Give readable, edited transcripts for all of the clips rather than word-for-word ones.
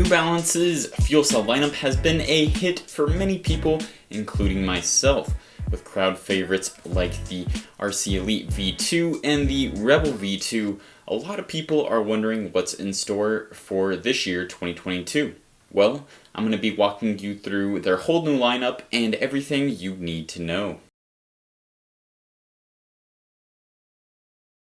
New Balance's FuelCell lineup has been a hit for many people, including myself, with crowd favorites like the RC Elite V2 and the Rebel V2. A lot of people are wondering what's in store for this year, 2022. Well, I'm going to be walking you through their whole new lineup and everything you need to know.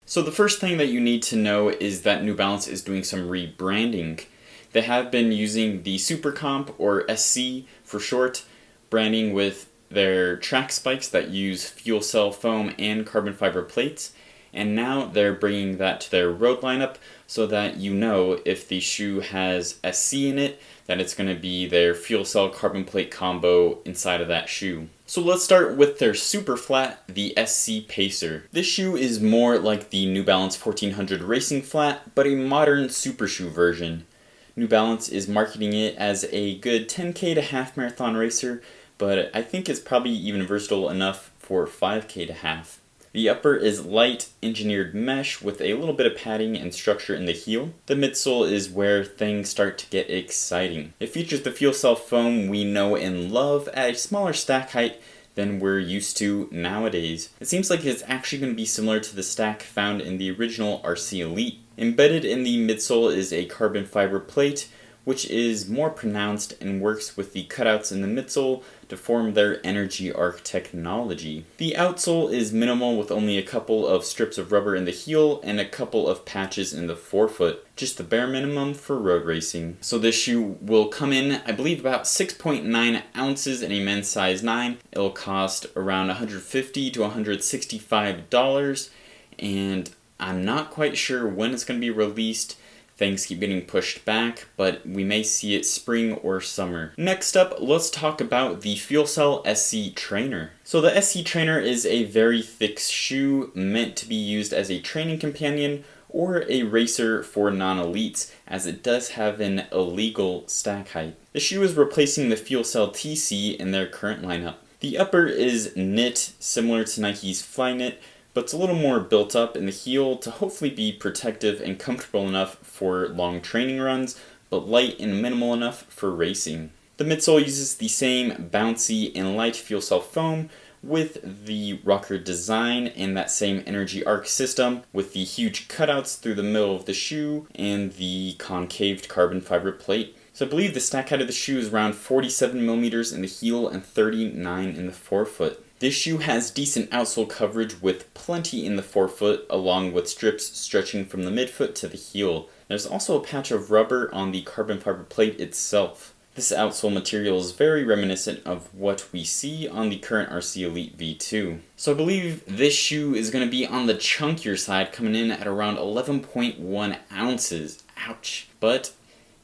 So the first thing that you need to know is that New Balance is doing some rebranding. They have been using the SuperComp, or SC for short, branding with their track spikes that use FuelCell foam and carbon fiber plates, and now they're bringing that to their road lineup so that you know if the shoe has SC in it, that it's going to be their FuelCell carbon plate combo inside of that shoe. So let's start with their super flat, the SC Pacer. This shoe is more like the New Balance 1400 Racing Flat, but a modern super shoe version. New Balance is marketing it as a good 10K to half marathon racer, but I think it's probably even versatile enough for 5K to half. The upper is light engineered mesh with a little bit of padding and structure in the heel. The midsole is where things start to get exciting. It features the FuelCell foam we know and love at a smaller stack height than we're used to nowadays. It seems like it's actually going to be similar to the stack found in the original RC Elite. Embedded in the midsole is a carbon fiber plate, which is more pronounced and works with the cutouts in the midsole to form their energy arc technology. The outsole is minimal with only a couple of strips of rubber in the heel and a couple of patches in the forefoot, just the bare minimum for road racing. So this shoe will come in, I believe, about 6.9 ounces in a men's size 9. It'll cost around $150 to $165, and I'm not quite sure when it's going to be released. Things keep getting pushed back, but we may see it spring or summer. Next up, let's talk about the FuelCell SC Trainer. So the SC Trainer is a very thick shoe meant to be used as a training companion or a racer for non-elites, as it does have an illegal stack height. The shoe is replacing the FuelCell TC in their current lineup. The upper is knit, similar to Nike's Flyknit, but it's a little more built up in the heel to hopefully be protective and comfortable enough for long training runs, but light and minimal enough for racing. The midsole uses the same bouncy and light FuelCell foam with the rocker design and that same energy arc system with the huge cutouts through the middle of the shoe and the concaved carbon fiber plate. So I believe the stack height of the shoe is around 47 millimeters in the heel and 39 in the forefoot. This shoe has decent outsole coverage with plenty in the forefoot, along with strips stretching from the midfoot to the heel. There's also a patch of rubber on the carbon fiber plate itself. This outsole material is very reminiscent of what we see on the current RC Elite V2. So I believe this shoe is going to be on the chunkier side, coming in at around 11.1 ounces. Ouch. But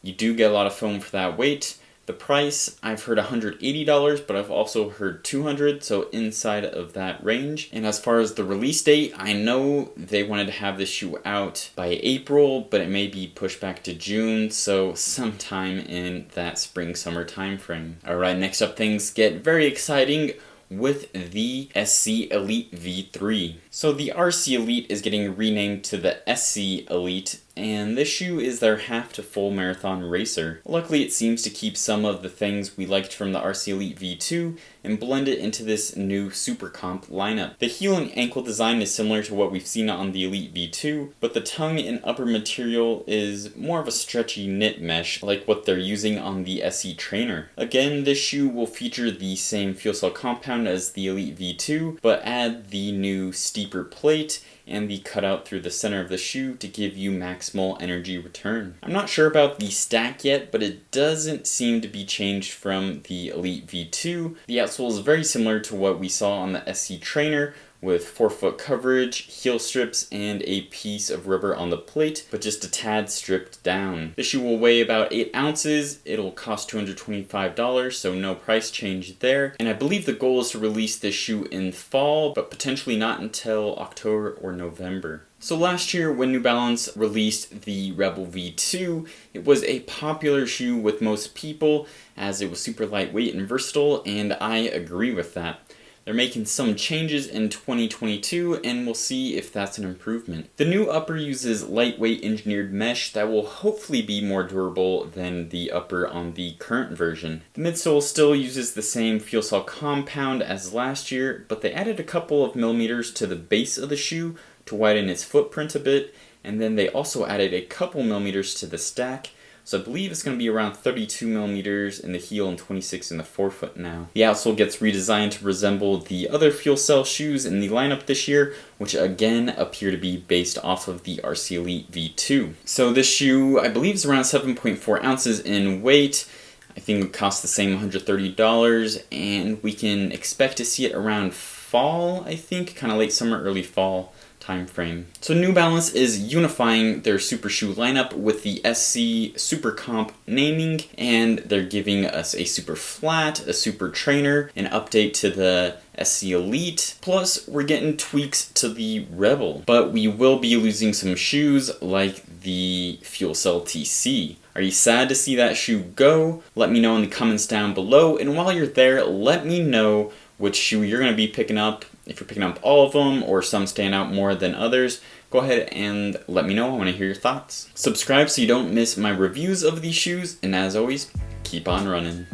you do get a lot of foam for that weight. The price, I've heard $180, but I've also heard $200, so inside of that range. And as far as the release date, I know they wanted to have this shoe out by April, but it may be pushed back to June, so sometime in that spring-summer time frame. Alright, next up things get very exciting with the SC Elite V3. So the RC Elite is getting renamed to the SC Elite, and this shoe is their half to full marathon racer. Luckily, it seems to keep some of the things we liked from the RC Elite V2 and blend it into this new SuperComp lineup. The heel and ankle design is similar to what we've seen on the Elite V2, but the tongue and upper material is more of a stretchy knit mesh like what they're using on the SC Trainer. Again, this shoe will feature the same FuelCell compound as the Elite V2, but add the new steeper plate and the cutout through the center of the shoe to give you maximal energy return. I'm not sure about the stack yet, but it doesn't seem to be changed from the Elite V2. The outsole is very similar to what we saw on the SC Trainer, with forefoot coverage, heel strips, and a piece of rubber on the plate, but just a tad stripped down. The shoe will weigh about 8 ounces, it'll cost $225, so no price change there. And I believe the goal is to release this shoe in fall, but potentially not until October or November. So last year when New Balance released the Rebel V2, it was a popular shoe with most people as it was super lightweight and versatile, and I agree with that. They're making some changes in 2022, and we'll see if that's an improvement. The new upper uses lightweight engineered mesh that will hopefully be more durable than the upper on the current version. The midsole still uses the same FuelCell compound as last year, but they added a couple of millimeters to the base of the shoe to widen its footprint a bit, and then they also added a couple millimeters to the stack. So I believe it's going to be around 32 millimeters in the heel and 26 in the forefoot now. The outsole gets redesigned to resemble the other FuelCell shoes in the lineup this year, which again appear to be based off of the RC Elite V2. So this shoe, I believe, is around 7.4 ounces in weight. I think it costs the same $130, and we can expect to see it around fall, I think, kind of late summer, early fall time frame. So New Balance is unifying their super shoe lineup with the SC SuperComp naming, and they're giving us a super flat, a super trainer, an update to the SC Elite, plus we're getting tweaks to the Rebel. But we will be losing some shoes like the FuelCell TC. Are you sad to see that shoe go? Let me know in the comments down below, and while you're there, let me know which shoe you're going to be picking up. If you're picking up all of them or some stand out more than others, go ahead and let me know. I want to hear your thoughts. Subscribe so you don't miss my reviews of these shoes, and as always, keep on running.